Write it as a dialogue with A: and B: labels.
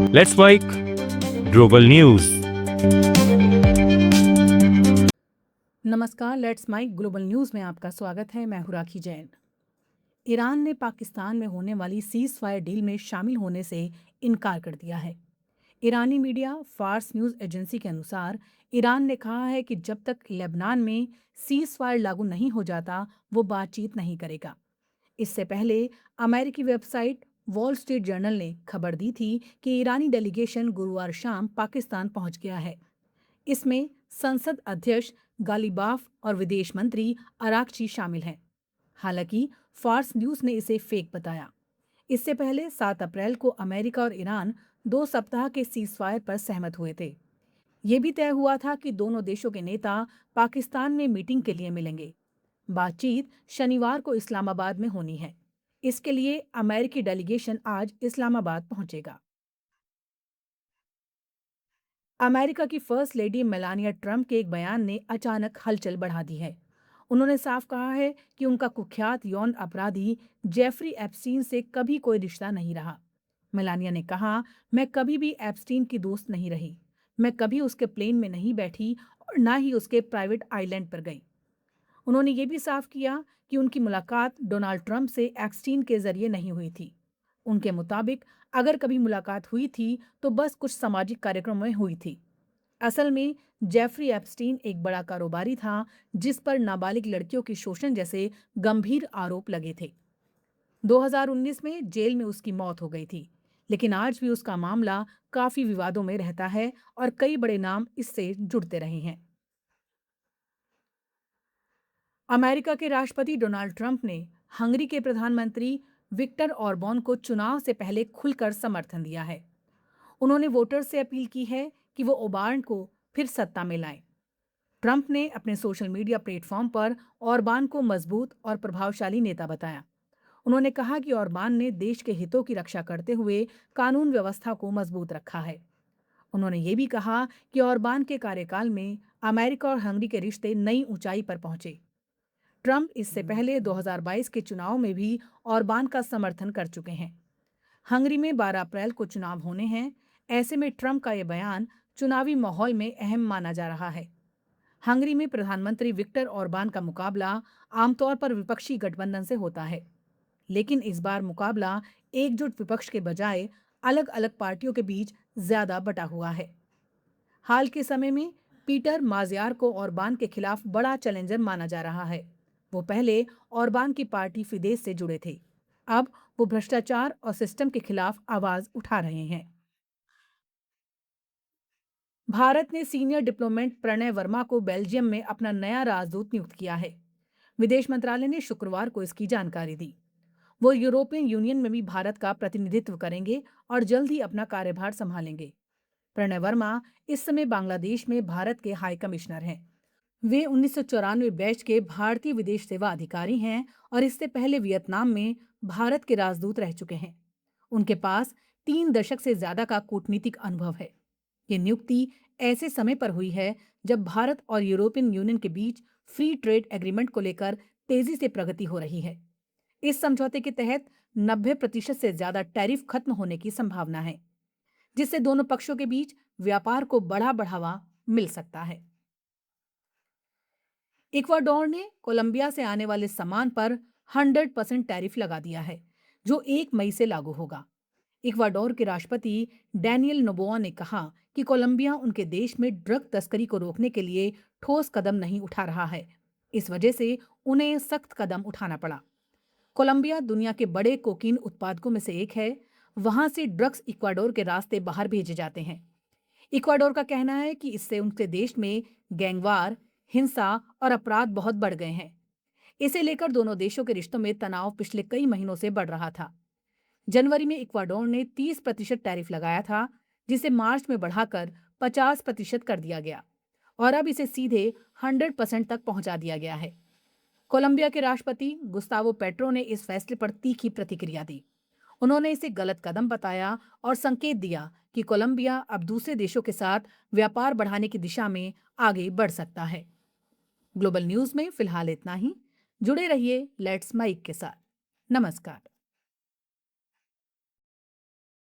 A: Let's Mic Global News.
B: नमस्कार, Let's Mic Global News में आपका स्वागत है। मैं हूं राखी जैन। ईरान ने पाकिस्तान में होने वाली सीज फायर डील में शामिल होने से इनकार कर दिया है। ईरानी मीडिया फार्स न्यूज एजेंसी के अनुसार ईरान ने कहा है कि जब तक लेबनान में सीज फायर लागू नहीं हो जाता वो बातचीत नहीं करेगा। इससे पहले अमेरिकी वेबसाइट वॉल स्ट्रीट जर्नल ने खबर दी थी कि ईरानी डेलीगेशन गुरुवार शाम पाकिस्तान पहुंच गया है। इसमें संसद अध्यक्ष गालिबाफ और विदेश मंत्री अराक्ची शामिल हैं। हालांकि फार्स न्यूज ने इसे फेक बताया। इससे पहले 7 अप्रैल को अमेरिका और ईरान 2 सप्ताह के सीजफायर पर सहमत हुए थे। ये भी तय हुआ था कि दोनों देशों के नेता पाकिस्तान में मीटिंग के लिए मिलेंगे। बातचीत शनिवार को इस्लामाबाद में होनी है। इसके लिए अमेरिकी डेलीगेशन आज इस्लामाबाद पहुंचेगा। अमेरिका की फर्स्ट लेडी मेलानिया ट्रंप के एक बयान ने अचानक हलचल बढ़ा दी है। उन्होंने साफ कहा है कि उनका कुख्यात यौन अपराधी जेफरी एप्स्टीन से कभी कोई रिश्ता नहीं रहा। मेलानिया ने कहा, मैं कभी भी एप्स्टीन की दोस्त नहीं रही। मैं कभी उसके प्लेन में नहीं बैठी और ना ही उसके प्राइवेट आइलैंड पर गई। उन्होंने ये भी साफ किया कि उनकी मुलाकात डोनाल्ड ट्रंप से एप्स्टीन के जरिए नहीं हुई थी। उनके मुताबिक अगर कभी मुलाकात हुई थी तो बस कुछ सामाजिक कार्यक्रमों में हुई थी। असल में जेफरी एप्स्टीन एक बड़ा कारोबारी था जिस पर नाबालिग लड़कियों के शोषण जैसे गंभीर आरोप लगे थे। 2019 में जेल में उसकी मौत हो गई थी, लेकिन आज भी उसका मामला काफी विवादों में रहता है और कई बड़े नाम इससे जुड़ते रहे हैं। अमेरिका के राष्ट्रपति डोनाल्ड ट्रंप ने हंगरी के प्रधानमंत्री विक्टर ऑरबान को चुनाव से पहले खुलकर समर्थन दिया है। उन्होंने वोटर्स से अपील की है कि वो ओबार्न को फिर सत्ता में लाएं। ट्रंप ने अपने सोशल मीडिया प्लेटफॉर्म पर ऑरबान को मजबूत और प्रभावशाली नेता बताया। उन्होंने कहा कि ऑरबान ने देश के हितों की रक्षा करते हुए कानून व्यवस्था को मजबूत रखा है। उन्होंने ये भी कहा कि ऑरबान के कार्यकाल में अमेरिका और हंगरी के रिश्ते नई ऊंचाई पर पहुंचे। ट्रंप इससे पहले 2022 के चुनाव में भी ऑरबान का समर्थन कर चुके हैं। हंगरी में 12 अप्रैल को चुनाव होने हैं। ऐसे में ट्रंप का यह बयान चुनावी माहौल में अहम माना जा रहा है। हंगरी में प्रधानमंत्री विक्टर ऑरबान का मुकाबला आमतौर पर विपक्षी गठबंधन से होता है, लेकिन इस बार मुकाबला एकजुट विपक्ष के बजाय अलग अलग पार्टियों के बीच ज्यादा बटा हुआ है। हाल के समय में पीटर माजियार को ऑरबान के खिलाफ बड़ा चैलेंजर माना जा रहा है। वो पहले ऑरबान की पार्टी फिदेस से जुड़े थे। अब वो भ्रष्टाचार और सिस्टम के खिलाफ आवाज उठा रहे हैं। भारत ने सीनियर डिप्लोमेट प्रणय वर्मा को बेल्जियम में अपना नया राजदूत नियुक्त किया है। विदेश मंत्रालय ने शुक्रवार को इसकी जानकारी दी। वो यूरोपियन यूनियन में भी भारत का प्रतिनिधित्व करेंगे और जल्द ही अपना कार्यभार संभालेंगे। प्रणय वर्मा इस समय बांग्लादेश में भारत के हाई कमिश्नर हैं। वे 1994 बैच के भारतीय विदेश सेवा अधिकारी हैं और इससे पहले वियतनाम में भारत के राजदूत रह चुके हैं। उनके पास 3 दशक से ज्यादा का कूटनीतिक अनुभव है। ये नियुक्ति ऐसे समय पर हुई है जब भारत और यूरोपियन यूनियन के बीच फ्री ट्रेड एग्रीमेंट को लेकर तेजी से प्रगति हो रही है। इस समझौते के तहत 90% से ज्यादा टैरिफ खत्म होने की संभावना है, जिससे दोनों पक्षों के बीच व्यापार को बड़ा बढ़ावा मिल सकता है। इक्वाडोर ने कोलंबिया से आने वाले सामान पर 100% टैरिफ लगा दिया है, जो 1 मई से लागू होगा। इक्वाडोर के राष्ट्रपति डैनियल नोबोआ ने कहा कि कोलंबिया उनके देश में ड्रग तस्करी को रोकने के लिए ठोस कदम नहीं उठा रहा है। इस वजह से उन्हें सख्त कदम उठाना पड़ा। कोलंबिया दुनिया के बड़े कोकीन उत्पादकों में से एक है। वहां से ड्रग्स इक्वाडोर के रास्ते बाहर भेजे जाते हैं। इक्वाडोर का कहना है कि इससे उनके देश में गैंगवार, हिंसा और अपराध बहुत बढ़ गए हैं। इसे लेकर दोनों देशों के रिश्तों में तनाव पिछले कई महीनों से बढ़ रहा था। जनवरी में इक्वाडोर ने 30% टैरिफ लगाया था, जिसे मार्च में बढ़ाकर 50% कर दिया गया और अब इसे सीधे 100% तक पहुंचा दिया गया है। कोलंबिया के राष्ट्रपति गुस्तावो पेट्रो ने इस फैसले पर तीखी प्रतिक्रिया दी। उन्होंने इसे गलत कदम बताया और संकेत दिया कि कोलंबिया अब दूसरे देशों के साथ व्यापार बढ़ाने की दिशा में आगे बढ़ सकता है। ग्लोबल न्यूज में फिलहाल इतना ही। जुड़े रहिए लेट्स माइक के साथ। नमस्कार।